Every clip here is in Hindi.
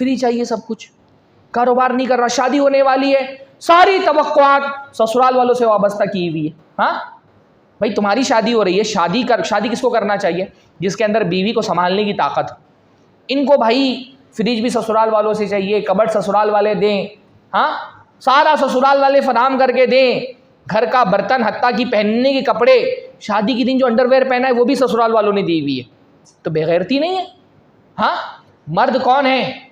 फ्री चाहिए सब कुछ, कारोबार नहीं कर रहा, शादी होने वाली है, सारी तवक्कुआत ससुराल वालों से वाबस्ता की हुई है। हाँ भाई तुम्हारी शादी हो रही है, शादी किसको करना चाहिए? जिसके अंदर बीवी को संभालने की ताकत। इनको भाई फ्रिज भी ससुराल वालों से चाहिए, कबर्ड ससुराल वाले दें, हाँ सारा ससुराल वाले फराहम करके दें, घर का बर्तन हत्ता की पहनने के कपड़े, शादी के दिन जो अंडरवेयर पहना है वो भी ससुराल वालों ने दी हुई है, तो बेगैरती नहीं है? हाँ मर्द कौन है?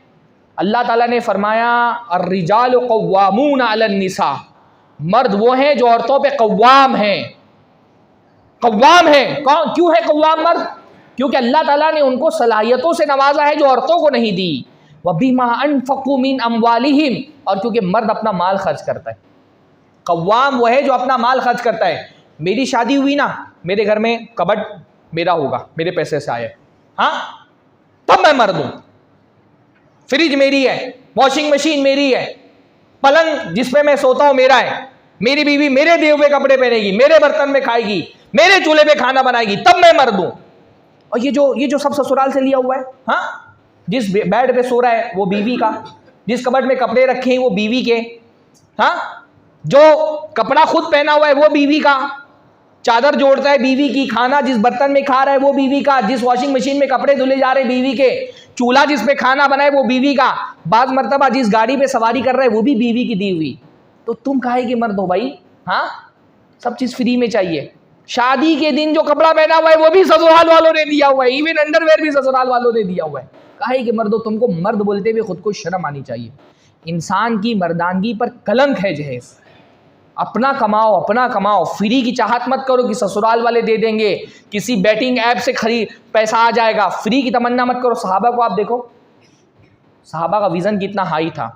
अल्लाह ताला ने फरमाया अर्रिजालु कव्वामून अलन निसा, मर्द वो हैं जो औरतों पे कव्वाम हैं। कव्वाम है कौन? क्यों है कव्वाम मर्द? क्योंकि अल्लाह ताला ने उनको सलाहियतों से नवाजा है जो औरतों को नहीं दी। वबिमा अनफकू मिन अमवालिहिम, और क्योंकि मर्द अपना माल खर्च करता है। कव्वाम वो है जो अपना माल खर्च करता है। मेरी शादी हुई ना, मेरे घर में कबर्ड मेरा होगा, मेरे पैसे से आए, हाँ तब मैं मर्द हूं। फ्रिज मेरी है, वॉशिंग मशीन मेरी है, पलंग जिसपे मैं सोता हूं मेरा है, मेरी बीवी मेरे दिए हुए कपड़े पहनेगी, मेरे बर्तन में खाएगी, मेरे चूल्हे पे खाना बनाएगी, तब मैं मर्द हूं। और ये जो सब ससुराल से लिया हुआ है, हाँ जिस बेड पे सो रहा है वो बीवी का, जिस कबर्ड में कपड़े रखे हैं वो बीवी के, हाँ जो कपड़ा खुद पहना हुआ है वो बीवी का, चादर जोड़ता है बीवी की, खाना जिस बर्तन में खा रहा है वो बीवी का, जिस वॉशिंग मशीन में कपड़े धुले जा रहे हैं बीवी के, चूल्हा जिस पे खाना बनाए वो बीवी का, बाज मर्तबा जिस गाड़ी पे सवारी कर रहा है वो भी बीवी की दी हुई। तो तुम काहे के मर्द हो भाई? हाँ सब चीज फ्री में चाहिए। शादी के दिन जो कपड़ा पहना हुआ है वो भी ससुराल वालों ने दिया हुआ है, इवन अंडरवेयर भी ससुराल वालों ने दिया हुआ है। काहे के मर्द हो? तुमको मर्द बोलते हुए खुद को शर्म आनी चाहिए। इंसान की मर्दानगी पर कलंक है जहेज। अपना कमाओ, अपना कमाओ, फ्री की चाहत मत करो कि ससुराल वाले दे देंगे, किसी बैटिंग ऐप से खरीद पैसा आ जाएगा, फ्री की तमन्ना मत करो। सहाबा को आप देखो, सहाबा का विजन कितना हाई था।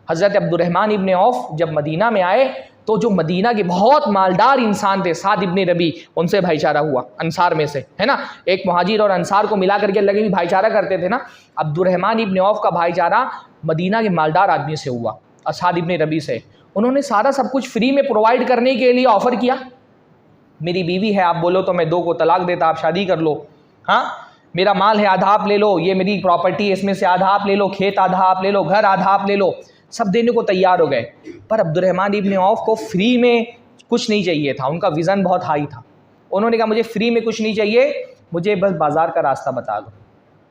हज़रत अब्दुर्रहमान इब्ने औफ जब मदीना में आए तो जो मदीना के बहुत मालदार इंसान थे, साद इब्ने रबी, उनसे भाईचारा हुआ, अंसार में से, है ना। एक मुहाजिर और अंसार को मिला करके लगे भी भाईचारा करते थे ना। अब्दुर्रहमान इब्ने औफ का भाईचारा मदीना के मालदार आदमी से हुआ, साद इब्ने रबी से। उन्होंने सारा सब कुछ फ्री में प्रोवाइड करने के लिए ऑफर किया। मेरी बीवी है, आप बोलो तो मैं 2 को तलाक देता, आप शादी कर लो। हाँ मेरा माल है, आधा आप ले लो, ये मेरी प्रॉपर्टी है, इसमें से आधा आप ले लो, खेत आधा आप ले लो, घर आधा आप ले लो। सब देने को तैयार हो गए, पर अब्दुर्रहमान इब्ने औफ को फ्री में कुछ नहीं चाहिए था। उनका विज़न बहुत हाई था। उन्होंने कहा मुझे फ्री में कुछ नहीं चाहिए, मुझे बस बाज़ार का रास्ता बता दो।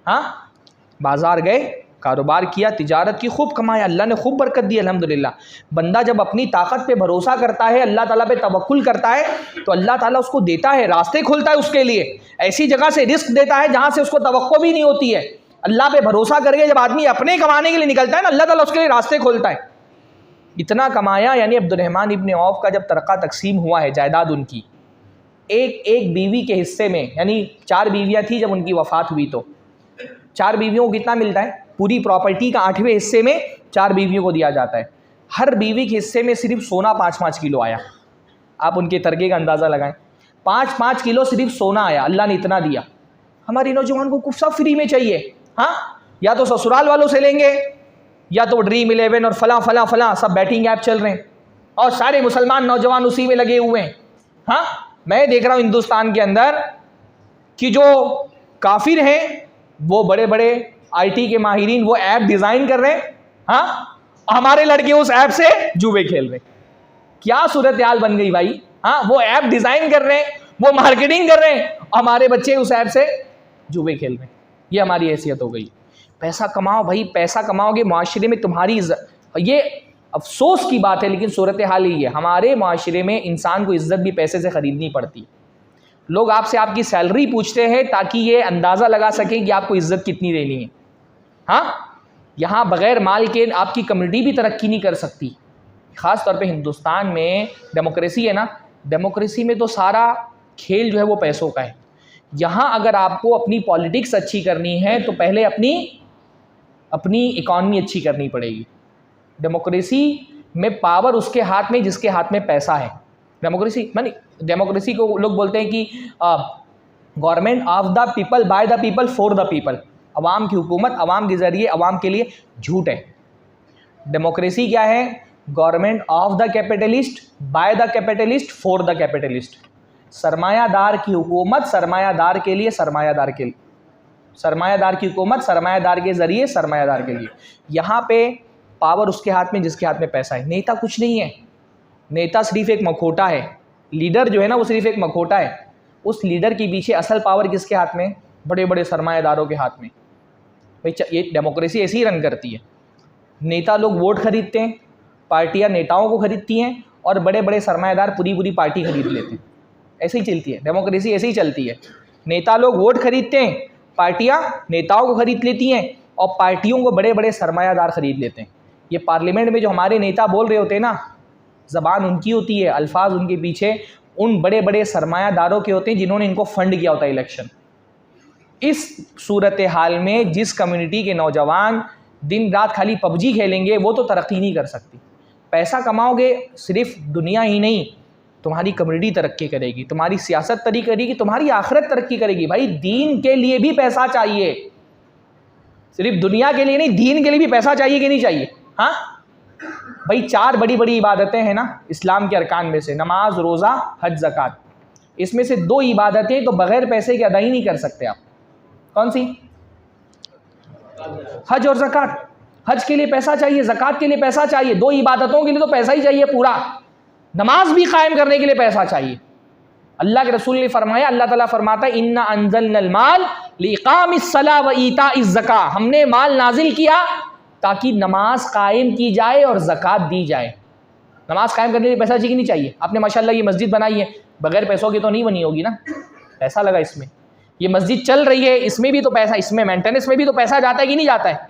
हाँ बाज़ार गए, कारोबार किया, तिजारत की, खूब कमाया, अल्लाह ने खूब बरकत दी अल्हम्दुलिल्लाह। बंदा जब अपनी ताकत पे भरोसा करता है, अल्लाह ताला पे तवक्कुल करता है, तो अल्लाह ताला उसको देता है, रास्ते खोलता है उसके लिए। ऐसी जगह से रिस्क देता है जहाँ से उसको तवक्को भी नहीं होती है। अल्लाह पे भरोसा करके जब आदमी अपने कमाने के लिए निकलता है ना, अल्लाह ताला उसके लिए रास्ते खोलता है। इतना कमाया, यानी अब्दुर्रहमान इब्ने औफ का जब तरक़ा तकसीम हुआ है जायदाद उनकी, एक बीवी के हिस्से में, यानी 4 बीवियाँ थी जब उनकी वफ़ात हुई, तो 4 बीवियों को कितना मिलता है? पूरी प्रॉपर्टी का 8वें हिस्से में 4 बीवियों को दिया जाता है। हर बीवी के हिस्से में सिर्फ सोना 5-5 किलो आया। आप उनके तरके का अंदाज़ा लगाएं, 5-5 किलो सिर्फ सोना आया, अल्लाह ने इतना दिया। हमारी नौजवान को सब फ्री में चाहिए। हाँ या तो ससुराल वालों से लेंगे, या तो ड्रीम 11 और फला फला फला सब बैटिंग ऐप चल रहे हैं, और सारे मुसलमान नौजवान उसी में लगे हुए हैं। हाँ मैं देख रहा हूँ हिंदुस्तान के अंदर कि जो काफिर हैं वो बड़े बड़े IT के माहिरीन वो ऐप डिज़ाइन कर रहे हैं, हाँ हमारे लड़के उस ऐप से जुए खेल रहे हैं। क्या सूरत हाल बन गई भाई। हाँ वो ऐप डिज़ाइन कर रहे हैं, वो मार्केटिंग कर रहे हैं, हमारे बच्चे उस ऐप से जुए खेल रहे हैं। ये हमारी हैसियत हो गई। पैसा कमाओ भाई, पैसा कमाओगे माशरे में तुम्हारी इज्जत। ये अफसोस की बात है लेकिन सूरत हाल ही है, हमारे माशरे में इंसान को इज्जत भी पैसे से ख़रीदनी पड़ती। लोग आपसे आपकी सैलरी पूछते हैं ताकि ये अंदाज़ा लगा सकें कि आपको इज्जत कितनी देनी है। हाँ यहाँ बग़ैर माल के आपकी कम्युनिटी भी तरक्की नहीं कर सकती। ख़ास तौर पे हिंदुस्तान में डेमोक्रेसी है ना, डेमोक्रेसी में तो सारा खेल जो है वो पैसों का है। यहाँ अगर आपको अपनी पॉलिटिक्स अच्छी करनी है तो पहले अपनी इकॉनमी अच्छी करनी पड़ेगी। डेमोक्रेसी में पावर उसके हाथ में जिसके हाथ में पैसा है। डेमोक्रेसी को लोग बोलते हैं कि government of the people, by the people, for the people. अवाम की हुकूमत अवाम के ज़रिए अवाम के लिए, झूठ है। डेमोक्रेसी क्या है? Government of the capitalist, by the capitalist, for the capitalist. सरमायादार की हुकूमत सरमायादार के लिए, सरमायादार के लिए। सरमायादार की हुकूमत सरमायादार के ज़रिए सरमायादार के लिए। यहाँ पे पावर उसके हाथ में जिसके हाथ में पैसा है। नेता कुछ नहीं है, नेता सिर्फ एक मखोटा है। लीडर जो है ना वो सिर्फ एक मखोटा है। उस लीडर के पीछे असल पावर किसके हाथ में? बड़े बड़े सरमायादारों के हाथ में। भाई ये डेमोक्रेसी ऐसे ही रन करती है। नेता लोग वोट खरीदते हैं, पार्टियां नेताओं को खरीदती हैं और बड़े बड़े सरमायादार पूरी पूरी पार्टी खरीद लेते हैं। ऐसे ही चलती है डेमोक्रेसी, ऐसे ही चलती है। नेता लोग वोट खरीदते हैं, पार्टियां नेताओं को खरीद लेती हैं और पार्टियों को बड़े बड़े सरमायादार खरीद लेते हैं। ये पार्लियामेंट में जो हमारे नेता बोल रहे होते हैं ना, ज़बान उनकी होती है, अल्फाज उनके पीछे उन बड़े बड़े सरमायादारों के होते हैं जिन्होंने इनको फंड किया होता है इलेक्शन। इस सूरत हाल में जिस कम्युनिटी के नौजवान दिन रात खाली पबजी खेलेंगे वो तो तरक्की नहीं कर सकती। पैसा कमाओगे सिर्फ दुनिया ही नहीं, तुम्हारी कम्युनिटी तरक्की करेगी, तुम्हारी सियासत तरक्की करेगी, तुम्हारी आखिरत तरक्की करेगी। भाई दीन के लिए भी पैसा चाहिए, सिर्फ दुनिया के लिए नहीं, दीन के लिए भी पैसा चाहिए कि नहीं चाहिए? हाँ भाई 4 बड़ी बड़ी इबादतें हैं ना इस्लाम के अरकान में से, नमाज, रोज़ा, हज, ज़कात। इसमें से 2 इबादतें तो बग़ैर पैसे के अदा ही नहीं कर सकते आप। कौन सी? हज और ज़कात। हज के लिए पैसा चाहिए, ज़कात के लिए पैसा चाहिए, 2 इबादतों के लिए तो पैसा ही चाहिए पूरा। नमाज भी कायम करने के लिए पैसा चाहिए। अल्लाह के रसूल ने फरमाया, अल्लाह ताला फरमाता है इन्ना अंज़लनल माल लिइक़ामिस सला व ईताइज़ ज़का। हमने माल नाजिल किया ताकि नमाज कायम की जाए और ज़कात दी जाए। नमाज कायम करने के लिए पैसा चाहिए कि नहीं चाहिए? आपने माशाल्लाह ये मस्जिद बनाई है, बगैर पैसों की तो नहीं बनी होगी ना, पैसा लगा इसमें। ये मस्जिद चल रही है, इसमें भी तो पैसा, इसमें मेंटेनेंस में भी तो पैसा जाता है कि नहीं जाता है?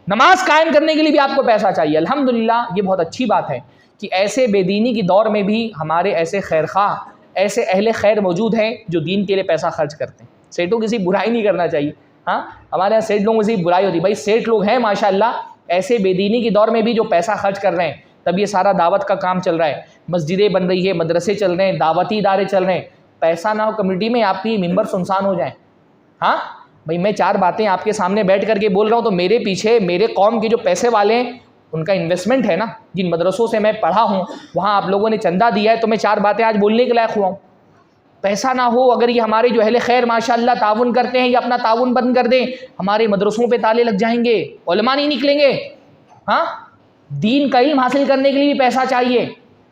नमाज कायम करने के लिए भी आपको पैसा चाहिए। अल्हम्दुलिल्लाह ये बहुत अच्छी बात है कि ऐसे बेदीनी की दौर में भी हमारे ऐसे खैर खां, ऐसे अहले खैर मौजूद हैं जो दीन के लिए पैसा खर्च करते हैं। सेठों की किसी बुराई नहीं करना चाहिए। हाँ, हमारे यहाँ सेठ लोगों से बुराई होती है। भाई सेठ लोग हैं माशाल्लाह, ऐसे बेदीनी की दौर में भी जो पैसा खर्च कर रहे हैं, तब ये सारा दावत का काम चल रहा है, मस्जिदें बन रही है, मदरसे चल रहे हैं, दावती इदारे चल रहे हैं। पैसा ना हो कम्युनिटी में, आपकी मिंबर सुनसान हो जाए। हाँ भाई मैं 4 बातें आपके सामने बैठ करके बोल रहा हूँ तो मेरे पीछे मेरे कौम के जो पैसे वाले हैं उनका इन्वेस्टमेंट है ना। जिन मदरसों से मैं पढ़ा हूँ वहाँ आप लोगों ने चंदा दिया है तो मैं 4 बातें आज बोलने के लायक हुआ हूँ। पैसा ना हो, अगर ये हमारे जो अहले खैर माशाल्लाह ताउन करते हैं, ये अपना ताउन बंद कर दें, हमारे मदरसों पे ताले लग जाएंगे, उलमा नहीं निकलेंगे। हाँ, दीन का इल्म हासिल करने के लिए भी पैसा चाहिए।